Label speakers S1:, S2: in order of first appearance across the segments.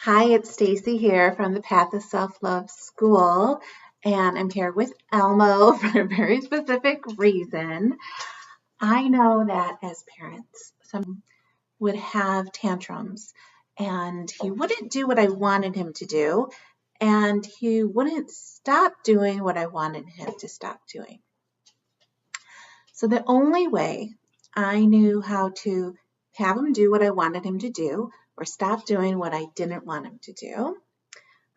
S1: Hi, it's Stacy here from the Path of Self-Love School, and I'm here with Elmo for a very specific reason. I know that as parents, some would have tantrums, and he wouldn't do what I wanted him to do, and he wouldn't stop doing what I wanted him to stop doing. So the only way I knew how to have him do what I wanted him to do or stop doing what I didn't want him to do,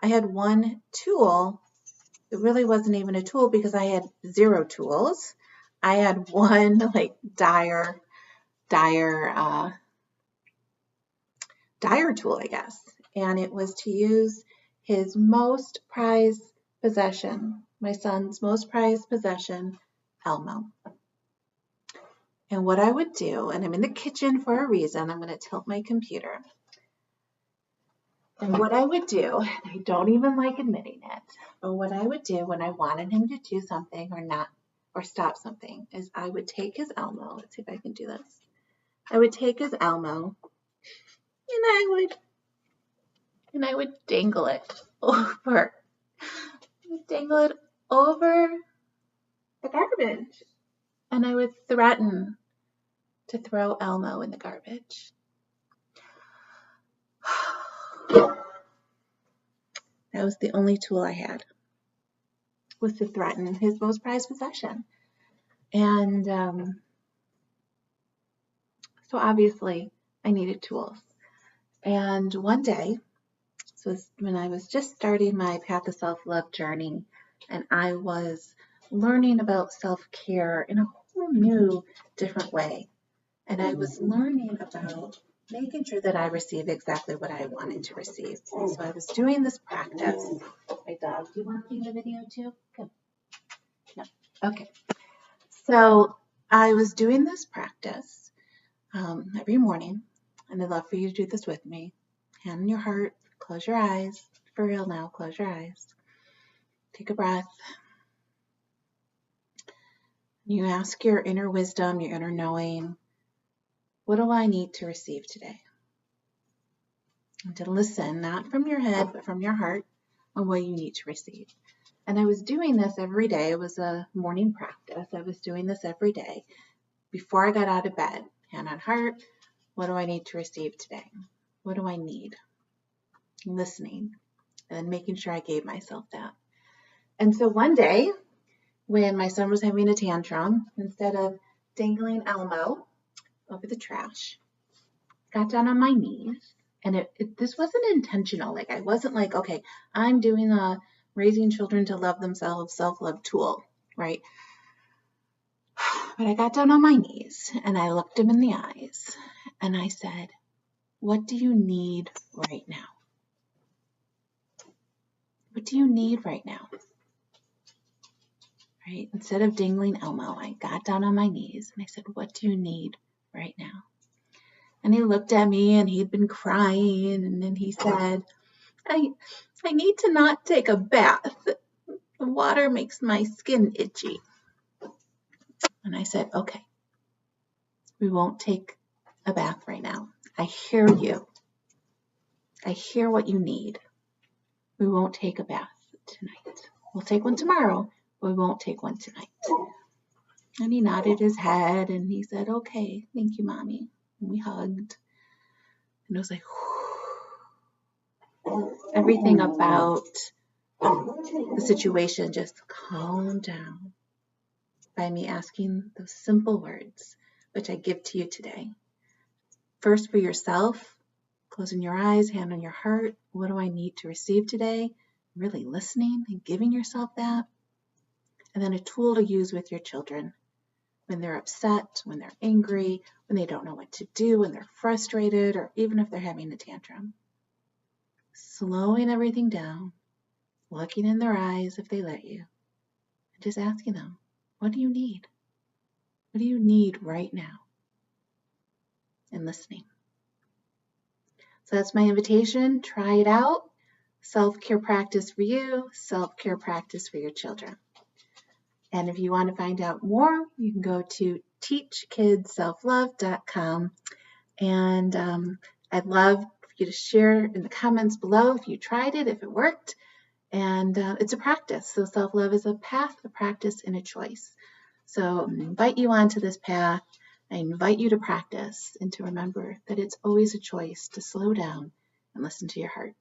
S1: I had one tool. It really wasn't even a tool because I had zero tools. I had one dire tool, I guess. And it was to use his most prized possession, my son's most prized possession, Elmo. And what I would do, and I'm in the kitchen for a reason, I'm going to tilt my computer. And what I would do, and I don't even like admitting it, but what I would do when I wanted him to do something or stop something is I would take his Elmo. Let's see if I can do this. I would take his Elmo and I would dangle it over. Dangle it over the garbage. And I would threaten to throw Elmo in the garbage. That was the only tool I had, was to threaten his most prized possession. And so obviously I needed tools. And one day, so this, when I was just starting my Path of Self-Love journey, and I was learning about self-care in a whole new, different way. And I was learning about making sure that I receive exactly what I wanted to receive. And so I was doing this practice. My dog, do you want to see the video too? Good. No. Okay. So I was doing this practice every morning, and I'd love for you to do this with me. Hand on your heart, close your eyes. For real now, close your eyes. Take a breath. You ask your inner wisdom, your inner knowing, what do I need to receive today? And to listen, not from your head, but from your heart, on what you need to receive. And I was doing this every day. It was a morning practice. I was doing this every day before I got out of bed. Hand on heart, what do I need to receive today? What do I need? Listening, and then making sure I gave myself that. And so one day, when my son was having a tantrum, instead of dangling Elmo over the trash, I got down on my knees, and this wasn't intentional. Like, I wasn't like, okay, I'm doing a raising children to love themselves self-love tool, right? But I got down on my knees, and I looked him in the eyes, and I said, what do you need right now? What do you need right now? Right? Instead of dangling Elmo, I got down on my knees and I said, what do you need right now? And he looked at me and he'd been crying, and then he said, I need to not take a bath. The water makes my skin itchy. And I said, okay, we won't take a bath right now. I hear you. I hear what you need. We won't take a bath tonight. We'll take one tomorrow, but we won't take one tonight. And he nodded his head and he said, okay, thank you, Mommy. And we hugged. And it was like, everything about the situation just calmed down by me asking those simple words, which I give to you today. First, for yourself, closing your eyes, hand on your heart. What do I need to receive today? Really listening and giving yourself that. And then a tool to use with your children when they're upset, when they're angry, when they don't know what to do, when they're frustrated, or even if they're having a tantrum. Slowing everything down, looking in their eyes if they let you, and just asking them, what do you need? What do you need right now? And listening. So that's my invitation. Try it out. Self-care practice for you, self-care practice for your children. And if you want to find out more, you can go to teachkidsselflove.com. And I'd love you to share in the comments below if you tried it, if it worked. And it's a practice. So self-love is a path, a practice, and a choice. So I invite you onto this path. I invite you to practice and to remember that it's always a choice to slow down and listen to your heart.